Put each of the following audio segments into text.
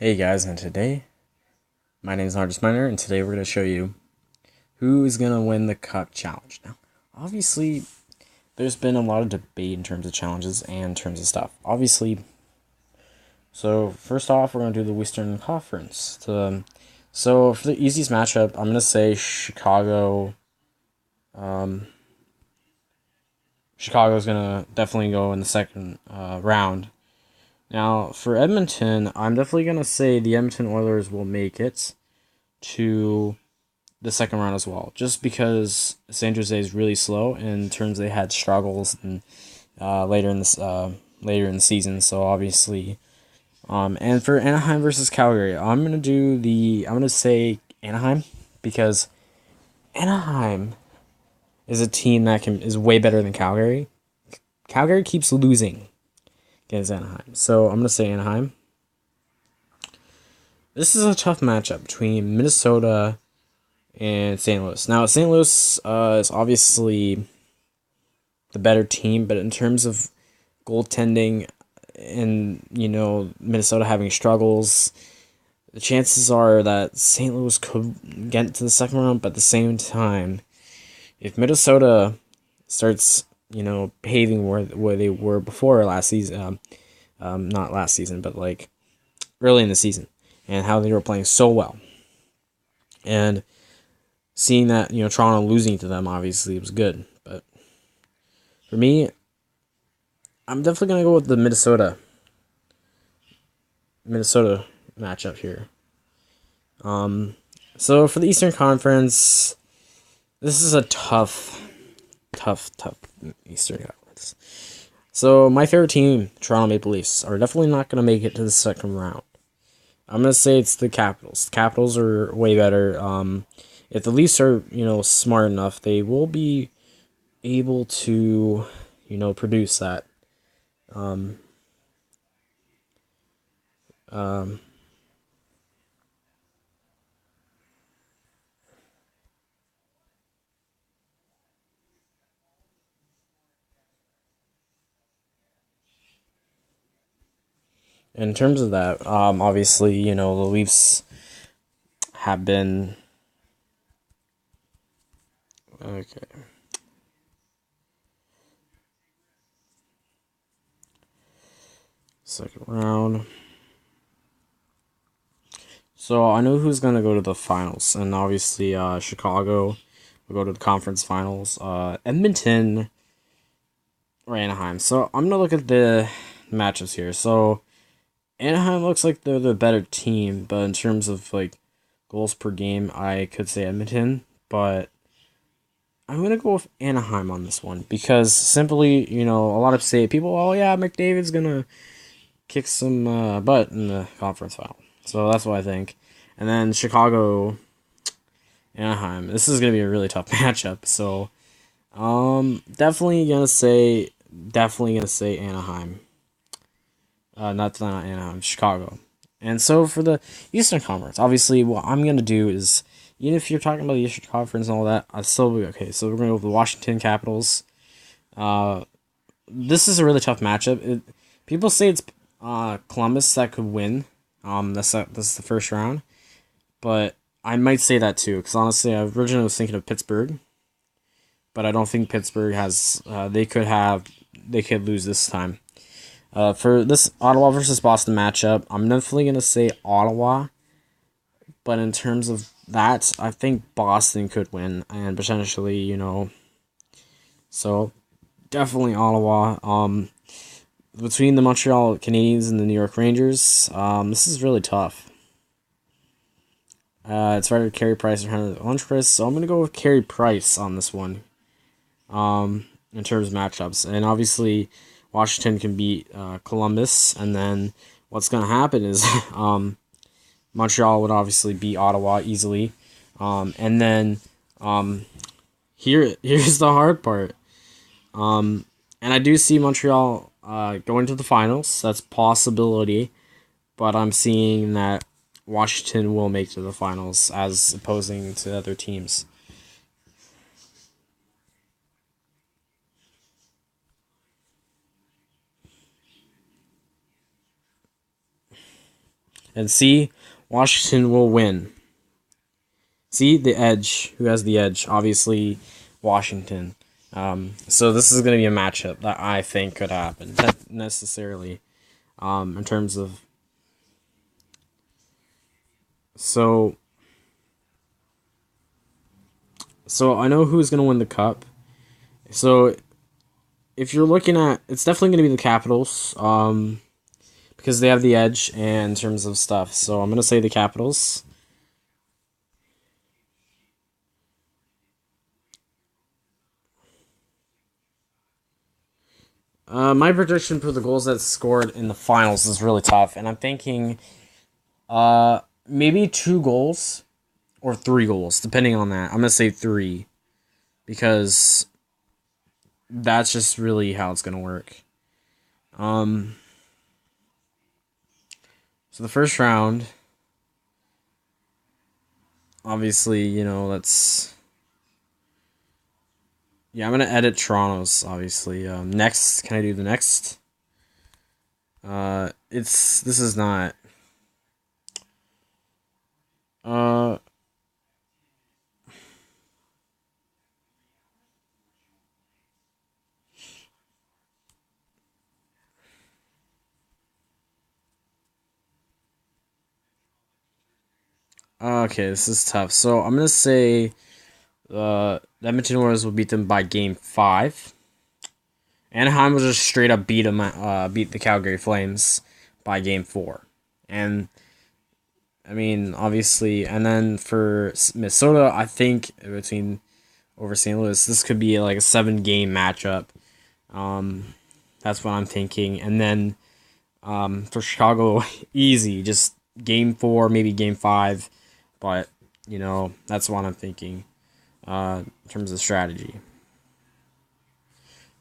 Hey guys, and today, my name is Artistminer, and today we're going to show you who is going to win the Cup Challenge. Now, obviously, there's been a lot of debate in terms of challenges and in terms of stuff. So first off, we're going to do the Western Conference. So for the easiest matchup, I'm going to say Chicago. Chicago's going to definitely go in the second round. Now, for Edmonton, I'm definitely going to say the Edmonton Oilers will make it to the second round as well, just because San Jose is really slow in terms they had struggles and later in the season. So obviously, and for Anaheim versus Calgary, I'm gonna say Anaheim because Anaheim is a team that is way better than Calgary. Calgary keeps losing against Anaheim, so I'm gonna say Anaheim. This is a tough matchup between Minnesota and St. Louis. Now, St. Louis is obviously the better team, but in terms of goaltending and, Minnesota having struggles, the chances are that St. Louis could get to the second round, but at the same time, if Minnesota starts, behaving where they were before last season, not last season, but like early in the season, and how they were playing so well. And seeing that, Toronto losing to them, obviously, it was good. But for me, I'm definitely going to go with the Minnesota matchup here. So for the Eastern Conference, this is a tough Eastern Conference. So my favorite team, Toronto Maple Leafs, are definitely not going to make it to the second round. I'm going to say it's the Capitals. The Capitals are way better. If the Leafs are, smart enough, they will be able to, produce that. In terms of that, obviously, the Leafs have been okay. Second round. So I know who's gonna go to the finals, and obviously, Chicago will go to the conference finals. Edmonton or Anaheim. So I'm gonna look at the matchups here. So Anaheim looks like they're the better team, but in terms of like goals per game, I could say Edmonton, but I'm going to go with Anaheim on this one because simply, a lot of people, oh yeah, McDavid's going to kick some butt in the conference final. So that's what I think. And then Chicago, Anaheim. This is going to be a really tough matchup. So definitely going to say Anaheim. Not Anaheim, Chicago. And so for the Eastern Conference, obviously what I'm going to do is, even if you're talking about the Eastern Conference and all that, I'll still be okay. So we're going to go with the Washington Capitals. This is a really tough matchup. People say it's Columbus that could win. This is the first round. But I might say that too, because honestly, I originally was thinking of Pittsburgh. But I don't think Pittsburgh has... They could lose this time. For this Ottawa versus Boston matchup, I'm definitely going to say Ottawa. But in terms of that, I think Boston could win. And potentially, So, definitely Ottawa. Between the Montreal Canadiens and the New York Rangers, this is really tough. It's either Carey Price or Henry Lundqvist, so I'm going to go with Carey Price on this one. In terms of matchups. And obviously, Washington can beat Columbus, and then what's going to happen is Montreal would obviously beat Ottawa easily. And then here's the hard part. And I do see Montreal going to the finals. That's a possibility. But I'm seeing that Washington will make to the finals as opposing to other teams. And see, Washington will win. See, the edge. Who has the edge? Obviously, Washington. So this is going to be a matchup that I think could happen. Not necessarily in terms of... So I know who's going to win the cup. So if you're looking at... It's definitely going to be the Capitals. Because they have the edge and in terms of stuff. So I'm going to say the Capitals. My prediction for the goals that's scored in the finals is really tough, and I'm thinking maybe 2 goals or 3 goals, depending on that. I'm going to say 3 because that's just really how it's going to work. So the first round, obviously, let's... Yeah, I'm going to edit Toronto's, obviously. Next, can I do the next? This is not... Okay, this is tough. So I'm going to say the Edmonton Oilers will beat them by Game 5. Anaheim will just straight up beat the Calgary Flames by Game 4. And, I mean, obviously, and then for Minnesota, I think over St. Louis, this could be like a 7-game matchup. That's what I'm thinking. And then for Chicago, easy, just Game 4, maybe Game 5. But, that's what I'm thinking in terms of strategy.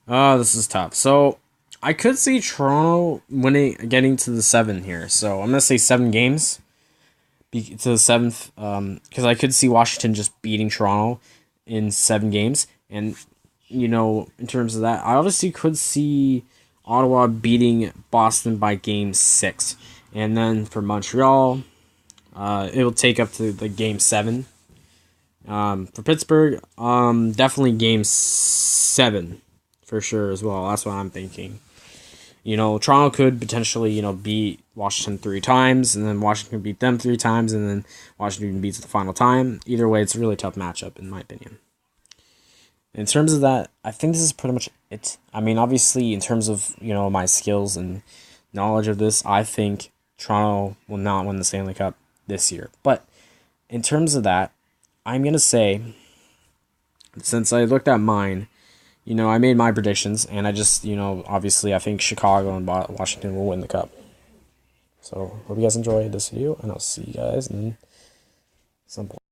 This is tough. So, I could see Toronto getting to the 7 here. So, I'm going to say 7 games to the 7th. Because I could see Washington just beating Toronto in 7 games. And, in terms of that, I obviously could see Ottawa beating Boston by Game 6. And then for Montreal... it will take up to the Game 7. For Pittsburgh, definitely Game 7 for sure as well. That's what I'm thinking. Toronto could potentially, beat Washington 3 times, and then Washington beat them 3 times, and then Washington beats the final time. Either way, it's a really tough matchup, in my opinion. In terms of that, I think this is pretty much it. I mean, obviously, in terms of, my skills and knowledge of this, I think Toronto will not win the Stanley Cup this year. But in terms of that, I'm going to say, since I looked at mine, I made my predictions, and I just, obviously I think Chicago and Washington will win the cup. So, hope you guys enjoyed this video, and I'll see you guys in some point.